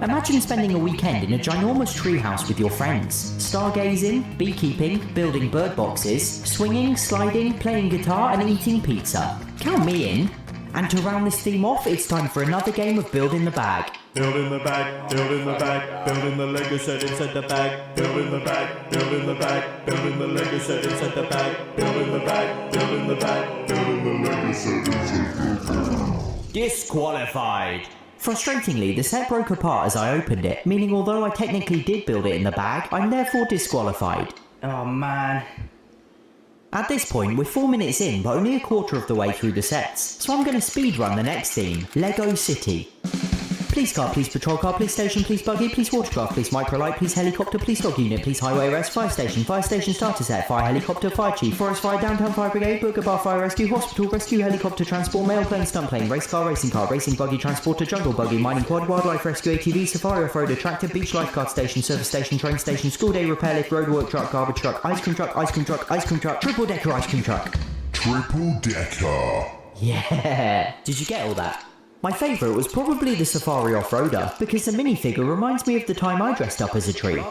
Imagine spending a weekend in a ginormous treehouse with your friends, stargazing, beekeeping, building bird boxes, swinging, sliding, playing guitar and eating pizza. Count me in. And to round this theme off, it's time for another game of Build in the Bag. Build in the bag, build in the bag, build in the Lego set inside the bag. Build in the bag, build in the bag, build in the Lego set inside the bag. Build in the bag, build in the bag, build in the Lego set inside the bag. Disqualified. Frustratingly, the set broke apart as I opened it, meaning although I technically did build it in the bag, I'm therefore disqualified. Oh man. At this point, we're 4 minutes in, but only a quarter of the way through the sets, so I'm going to speedrun the next theme, Lego City. Please car, please patrol car, please station, please buggy, please watercraft, please microlight, please helicopter, please dog unit, please highway rest, fire station starter set, fire helicopter, fire chief, forest fire, downtown fire brigade, burger bar, fire rescue, hospital, rescue helicopter, transport, mail plane, stunt plane, race car, racing buggy, transporter, jungle buggy, mining quad, wildlife rescue, ATV, safari off-roader, tractor, beach lifeguard station, service station, train station, school day repair lift, roadwork truck, garbage truck, ice cream truck, triple decker ice cream truck. Triple decker. Yeah! Did you get all that? My favourite was probably the Safari Off-Roader, because the minifigure reminds me of the time I dressed up as a tree.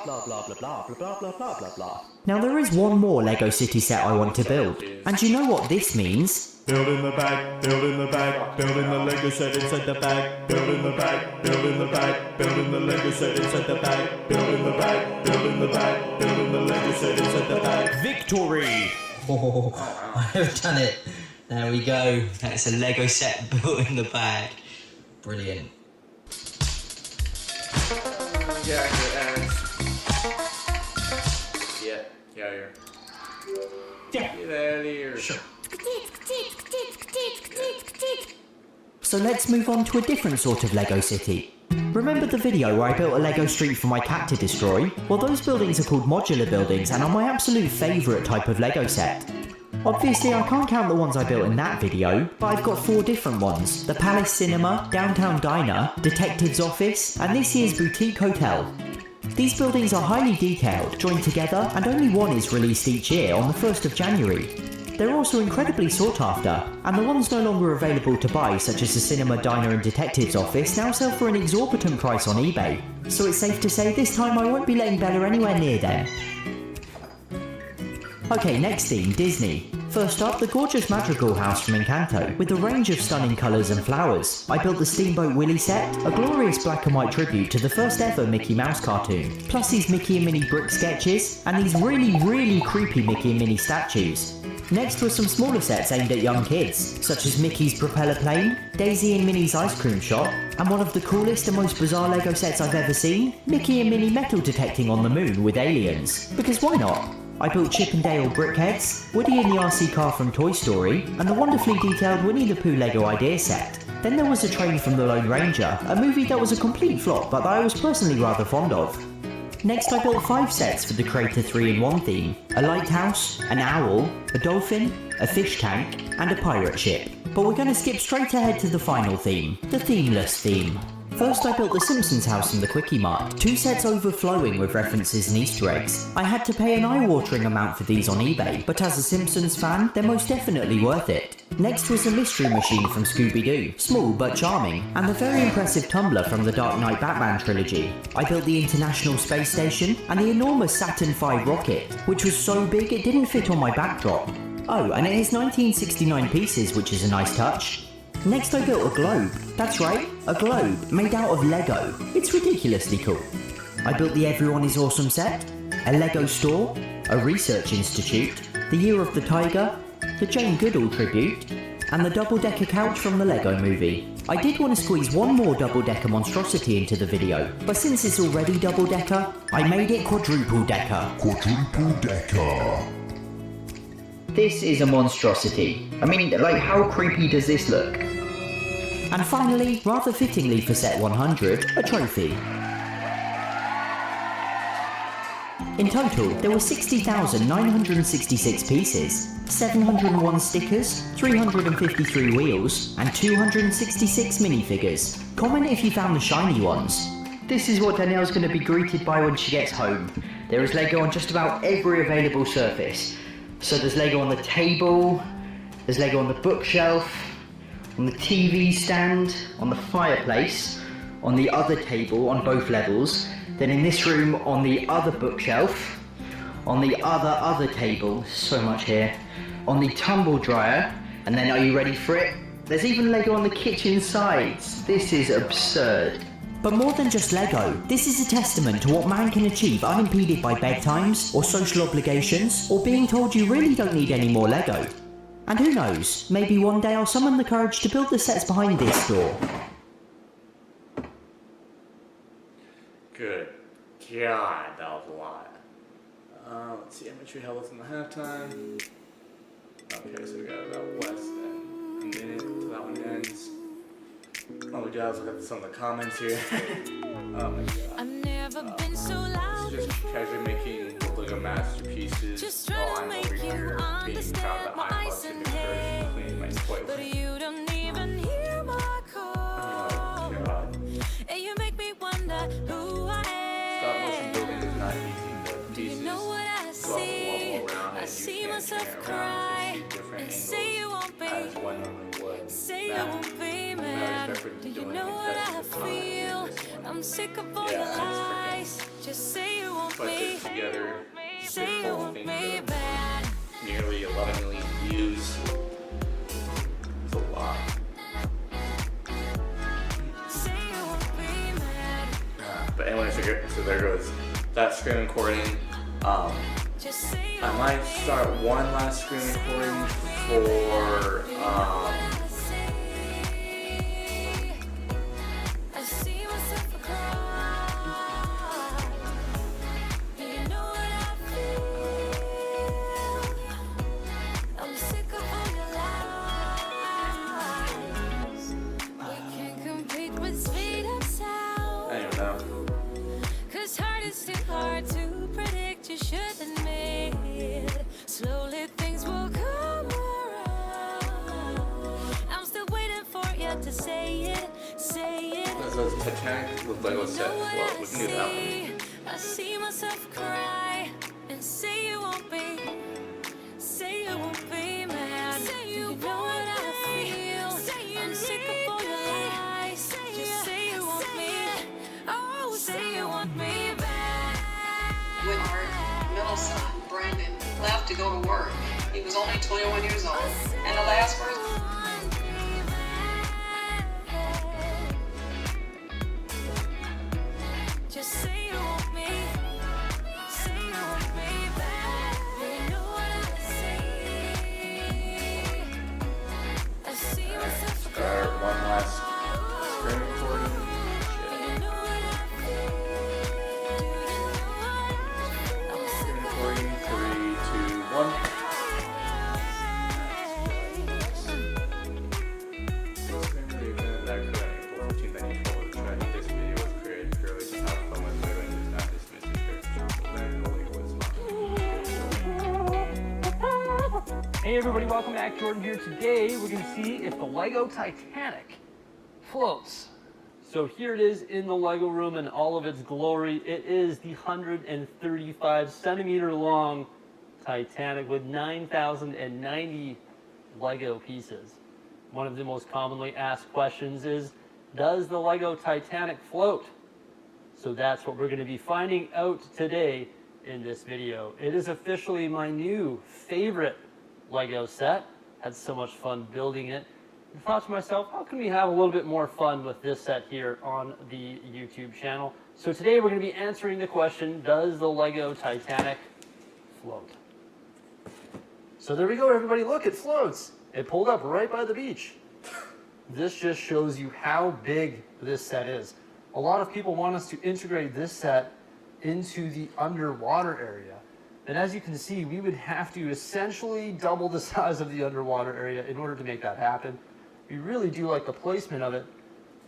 Now there is one more LEGO City set I want to build, and you know what this means? Build in the bag, build in the bag, build in the Lego set inside the bag. Build in the bag, build in the bag, build in the Lego set inside the bag. Build in the bag, build in the bag, build in the Lego set inside the bag. Victory! Oh, I've done it. There we go. That's a Lego set built in the bag. Brilliant. Yeah, here. Yeah. Get out of here. Sure. So let's move on to a different sort of Lego city. Remember the video where I built a Lego street for my cat to destroy? Well, those buildings are called modular buildings and are my absolute favourite type of Lego set. Obviously, I can't count the ones I built in that video, but I've got 4 different ones. The Palace Cinema, Downtown Diner, Detective's Office, and this year's Boutique Hotel. These buildings are highly detailed, joined together, and only one is released each year on the 1st of January. They're also incredibly sought after, and the ones no longer available to buy, such as the Cinema, Diner and Detective's Office, now sell for an exorbitant price on eBay. So it's safe to say this time I won't be letting Bella anywhere near them. Okay, next theme, Disney. First up, the gorgeous Madrigal house from Encanto, with a range of stunning colours and flowers. I built the Steamboat Willie set, a glorious black and white tribute to the first ever Mickey Mouse cartoon, plus these Mickey and Minnie brick sketches, and these really creepy Mickey and Minnie statues. Next were some smaller sets aimed at young kids, such as Mickey's propeller plane, Daisy and Minnie's ice cream shop, and one of the coolest and most bizarre Lego sets I've ever seen, Mickey and Minnie metal detecting on the moon with aliens. Because why not? I built Chip and Dale brickheads, Woody in the RC car from Toy Story, and the wonderfully detailed Winnie the Pooh Lego idea set. Then there was a train from The Lone Ranger, a movie that was a complete flop but that I was personally rather fond of. Next I built 5 sets for the Creator 3-in-1 theme, a lighthouse, an owl, a dolphin, a fish tank, and a pirate ship. But we're going to skip straight ahead to the final theme, the themeless theme. First I built the Simpsons house in the Quickie Mart, 2 sets overflowing with references and Easter eggs. I had to pay an eye-watering amount for these on eBay, but as a Simpsons fan, they're most definitely worth it. Next was the Mystery Machine from Scooby-Doo, small but charming, and the very impressive tumbler from the Dark Knight Batman trilogy. I built the International Space Station, and the enormous Saturn V rocket, which was so big it didn't fit on my backdrop. Oh, and it is 1969 pieces, which is a nice touch. Next I built a globe. That's right, a globe made out of Lego. It's ridiculously cool. I built the Everyone is Awesome set, a Lego store, a research institute, the Year of the Tiger, the Jane Goodall tribute, and the double-decker couch from the Lego movie. I did want to squeeze one more double-decker monstrosity into the video, but since it's already double-decker, I made it quadruple-decker. Quadruple-decker. This is a monstrosity. I mean, like, how creepy does this look? And finally, rather fittingly for set 100, a trophy. In total, there were 60,966 pieces, 701 stickers, 353 wheels, and 266 minifigures. Comment if you found the shiny ones. This is what Danielle's going to be greeted by when she gets home. There is Lego on just about every available surface. So there's Lego on the table, there's Lego on the bookshelf, on the TV stand, on the fireplace, on the other table on both levels, then in this room on the other bookshelf, on the other table, so much here, on the tumble dryer, and then are you ready for it? There's even Lego on the kitchen sides. This is absurd. But more than just Lego, this is a testament to what man can achieve unimpeded by bedtimes, or social obligations, or being told you really don't need any more Lego. And who knows, maybe one day I'll summon the courage to build the sets behind this door. Good God, that was a lot. Let's see how much we have left in the halftime. Okay, so we got about less than a minute till that one ends. Oh, we gotta look at some of the comments here. Oh my god. This is just casually making Lego masterpieces while I'm over here being proud that I'm busting the curse and cleaning my toilet. Oh god. Stop motion building is not easy. The pieces go wobble around and you can't turn it around to see different angles as one normally would. That is reference to doing I'm sick of all your lies. Just say you won't put this together. Say you won't be bad. Nearly 11 million views. It's a lot. Say you won't be mad. But anyway, so there goes that screen recording. I might start one last screen recording for Titanic with Lego set as well. We can do that one. I see myself cry and say you won't be mad. You know what I feel. I'm sick of all your lies. Just say you want me. Oh, say you want me back. When our middle son, Braylen, left to go to work, he was only 21 years old. And the last words. Hey everybody, welcome back. Jordan here. Today we're going to see if the Lego Titanic floats. So here it is in the Lego room in all of its glory. It is the 135 centimeter long Titanic with 9,090 Lego pieces. One of the most commonly asked questions is, does the Lego Titanic float? So that's what we're going to be finding out today in this video. It is officially my new favorite Lego set. Had so much fun building it. I thought to myself, how can we have a little bit more fun with this set here on the YouTube channel? So today we're going to be answering the question, does the Lego Titanic float? So there we go, everybody. Look, it floats. It pulled up right by the beach. This just shows you how big this set is. A lot of people want us to integrate this set into the underwater area. And as you can see, we would have to essentially double the size of the underwater area in order to make that happen. We really do like the placement of it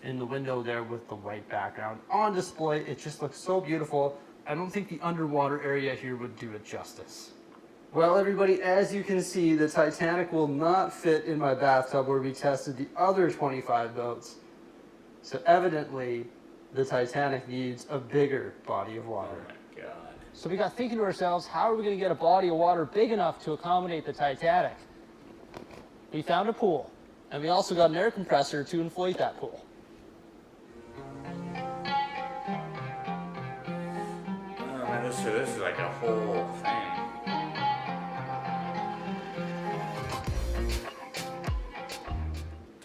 in the window there with the white background. On display, it just looks so beautiful. I don't think the underwater area here would do it justice. Well, everybody, as you can see, the Titanic will not fit in my bathtub where we tested the other 25 boats. So evidently, the Titanic needs a bigger body of water. Oh my god. So we got thinking to ourselves, how are we going to get a body of water big enough to accommodate the Titanic? We found a pool, and we also got an air compressor to inflate that pool. Oh man, this is like a whole thing.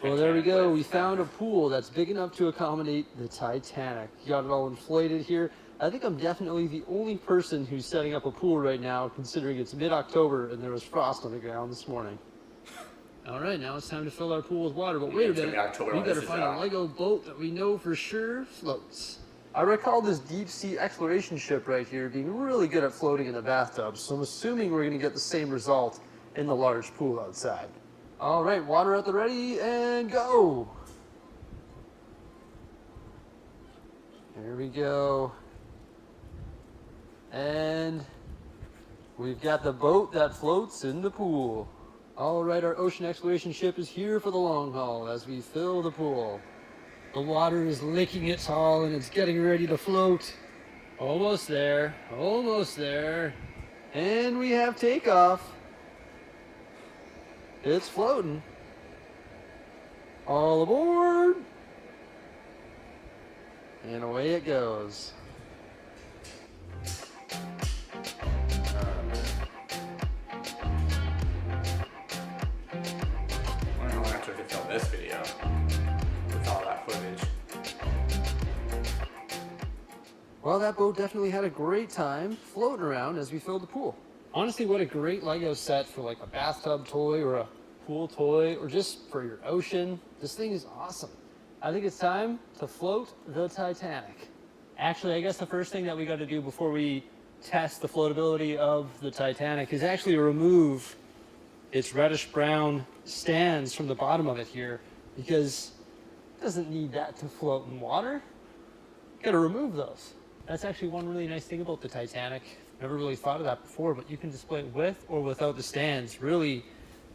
Well, there we go. We found a pool that's big enough to accommodate the Titanic. Got it all inflated here. I think I'm definitely the only person who's setting up a pool right now, considering it's mid-October and there was frost on the ground this morning. All right, now it's time to fill our pool with water. But wait a minute, we better find a Lego boat that we know for sure floats. I recall this deep-sea exploration ship right here being really good at floating in the bathtub, so I'm assuming we're going to get the same result in the large pool outside. All right, water at the ready, and go! Here we go. And we've got the boat that floats in the pool. All right, our ocean exploration ship is here for the long haul as we fill the pool. The water is licking its hull and it's getting ready to float. Almost there, almost there. And we have takeoff. It's floating. All aboard. And away it goes. This video with all that footage. Well, that boat definitely had a great time floating around as we filled the pool. Honestly, what a great Lego set for like a bathtub toy or a pool toy or just for your ocean. This thing is awesome. I think it's time to float the Titanic. Actually, I guess the first thing that we got to do before we test the floatability of the Titanic is actually remove its reddish brown stands from the bottom of it here, because it doesn't need that to float in water. You gotta remove those. That's actually one really nice thing about the Titanic. Never really thought of that before, but you can display it with or without the stands. Really,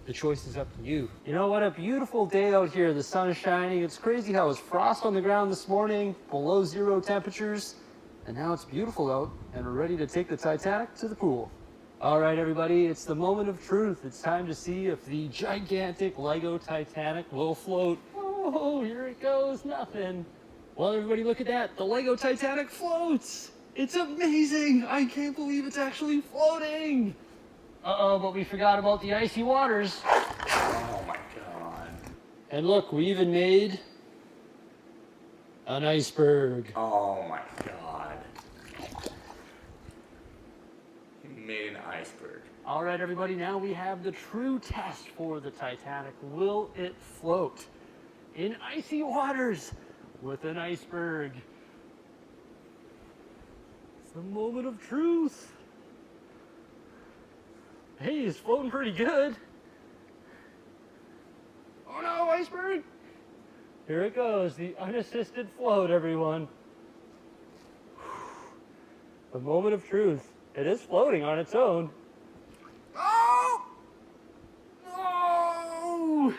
the choice is up to you. You know what, a beautiful day out here. The sun is shining. It's crazy how it was frost on the ground this morning, below 0 temperatures, and now it's beautiful out, and we're ready to take the Titanic to the pool. All right, everybody, it's the moment of truth. It's time to see if the gigantic Lego Titanic will float. Oh, here it goes, nothing. Well, everybody, look at that. The Lego Titanic floats. It's amazing. I can't believe it's actually floating. Uh-oh, but we forgot about the icy waters. Oh my god. And look, we even made an iceberg. Oh my god. Made an iceberg. All right, everybody, now we have the true test for the Titanic. Will it float in icy waters with an iceberg? It's the moment of truth. Hey, it's floating pretty good. Oh no, iceberg! Here it goes, the unassisted float, everyone. The moment of truth. It is floating on its own. Oh! No!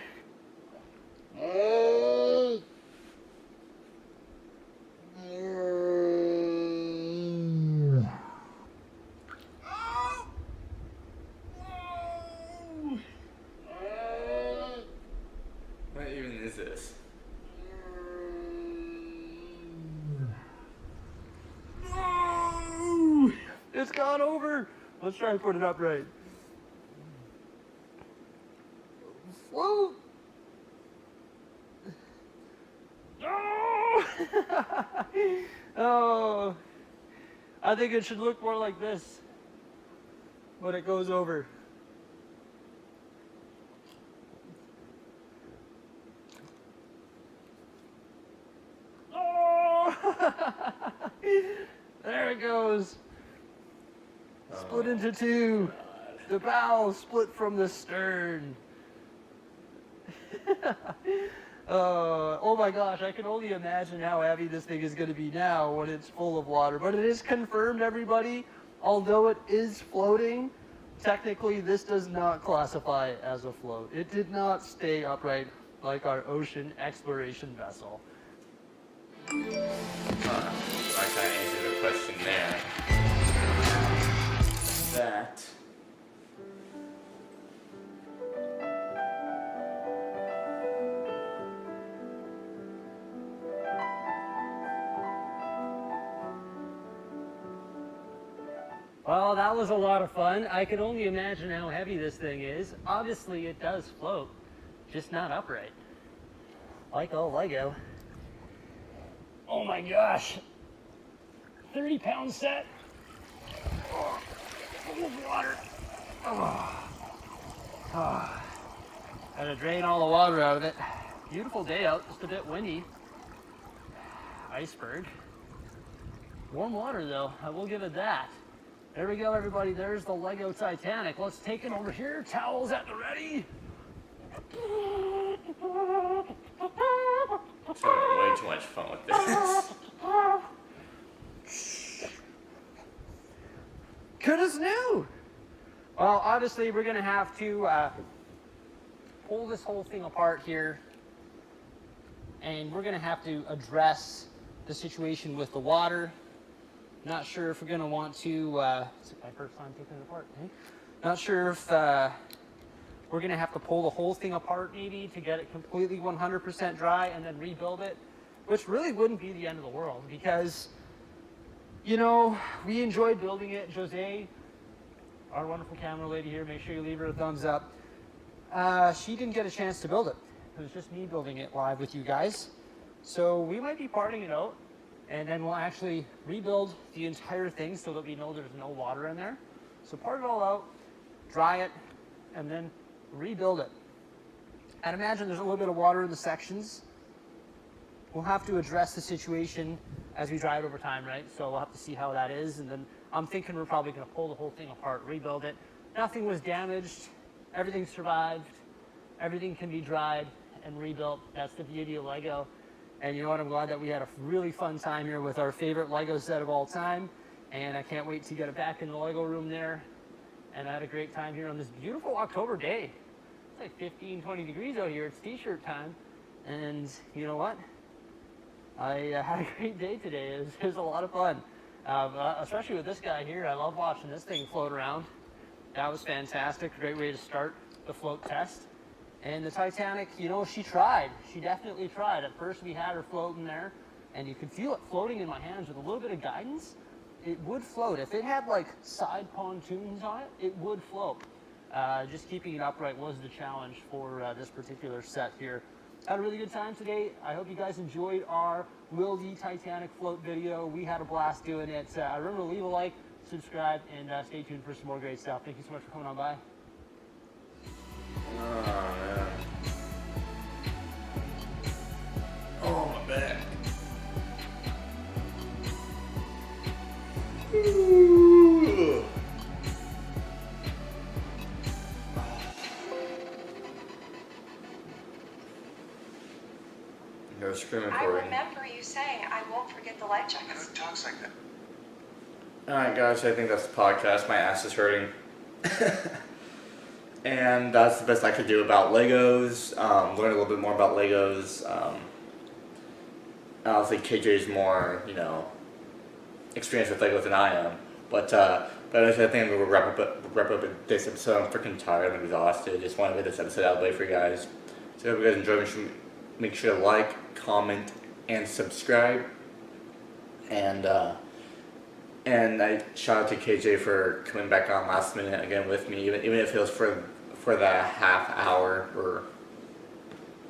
What even is this? It's gone over. Let's try and put it up right. Float. Oh! Oh! I think it should look more like this when it goes over. Oh! There it goes. Split into two. The bow split from the stern. Oh my gosh, I can only imagine how heavy this thing is going to be now when it's full of water. But it is confirmed, everybody, although it is floating, technically this does not classify as a float. It did not stay upright like our ocean exploration vessel. I can't answer the question there. Well, that was a lot of fun. I can only imagine how heavy this thing is. Obviously, it does float, just not upright. Like all Lego. Oh my gosh. 30-pound set. Oh, full of water. Oh. Oh. Gotta drain all the water out of it. Beautiful day out, just a bit windy. Iceberg. Warm water though, I will give it that. There we go, everybody. There's the Lego Titanic. Let's take it over here. Towels at the ready. I'm having way too much fun with this. Good as new. Well, obviously, we're going to have to pull this whole thing apart here. And we're going to have to address the situation with the water. Not sure if we're going to want to, is it my first time taking it apart? Eh? Not sure if we're going to have to pull the whole thing apart maybe to get it completely 100% dry and then rebuild it, which really wouldn't be the end of the world because, you know, we enjoyed building it. Jose, our wonderful camera lady here, make sure you leave her a thumbs up. She didn't get a chance to build it. It was just me building it live with you guys. So we might be parting it out. And then we'll actually rebuild the entire thing so that we know there's no water in there. So part it all out, dry it, and then rebuild it. I'd imagine there's a little bit of water in the sections. We'll have to address the situation as we dry it over time, right? So we'll have to see how that is. And then I'm thinking we're probably going to pull the whole thing apart, rebuild it. Nothing was damaged. Everything survived. Everything can be dried and rebuilt. That's the beauty of Lego. And you know what, I'm glad that we had a really fun time here with our favorite Lego set of all time. And I can't wait to get it back in the Lego room there. And I had a great time here on this beautiful October day. It's like 15, 20 degrees out here. It's t-shirt time. And you know what? I had a great day today. It was a lot of fun. Especially with this guy here. I love watching this thing float around. That was fantastic. Great way to start the float test. And the Titanic, you know, she tried. She definitely tried. At first we had her floating there, and you could feel it floating in my hands with a little bit of guidance. It would float. If it had like side pontoons on it, it would float. Just keeping it upright was the challenge for this particular set here. Had a really good time today. I hope you guys enjoyed our Will the Titanic Float video. We had a blast doing it. Remember to leave a like, subscribe, and stay tuned for some more great stuff. Thank you so much for coming on by. Oh, man. Oh, my back. Ooh. No screaming I for it. remember you saying, I won't forget the legends. Who talks like that? Alright, guys, I think that's the podcast. My ass is hurting. And that's the best I could do about Legos. Learn a little bit more about Legos. Obviously, KJ's more, you know, experienced with Legos than I am. But I think I'm going to wrap up this episode. I'm freaking tired. I'm exhausted. Just want to get this episode out of the way for you guys. So if you guys enjoyed, make sure to like, comment, and subscribe. And I shout out to KJ for coming back on last minute again with me, even if it was for the half hour or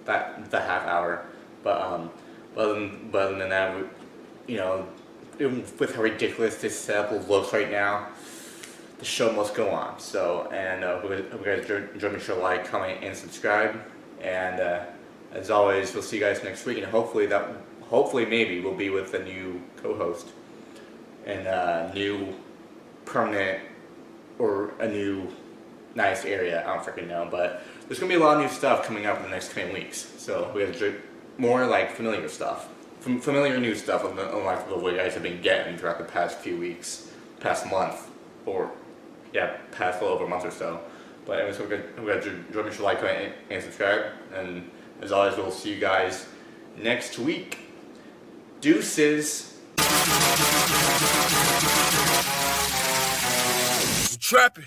the half hour. But other than that, you know, even with how ridiculous this setup looks right now, the show must go on. So, and hope you guys enjoy. Make sure to like, comment, and subscribe. And as always, we'll see you guys next week. And hopefully maybe we'll be with a new co-host and a new permanent or a new nice area. I don't freaking know, but there's gonna be a lot of new stuff coming up in the next coming weeks. So we have to do more like familiar stuff, familiar new stuff, unlike what you guys have been getting throughout the past few weeks, past month, or yeah, past a little over a month or so. But anyways, we're gonna make sure to like, comment, and subscribe. And as always, we'll see you guys next week. Deuces. Trapping.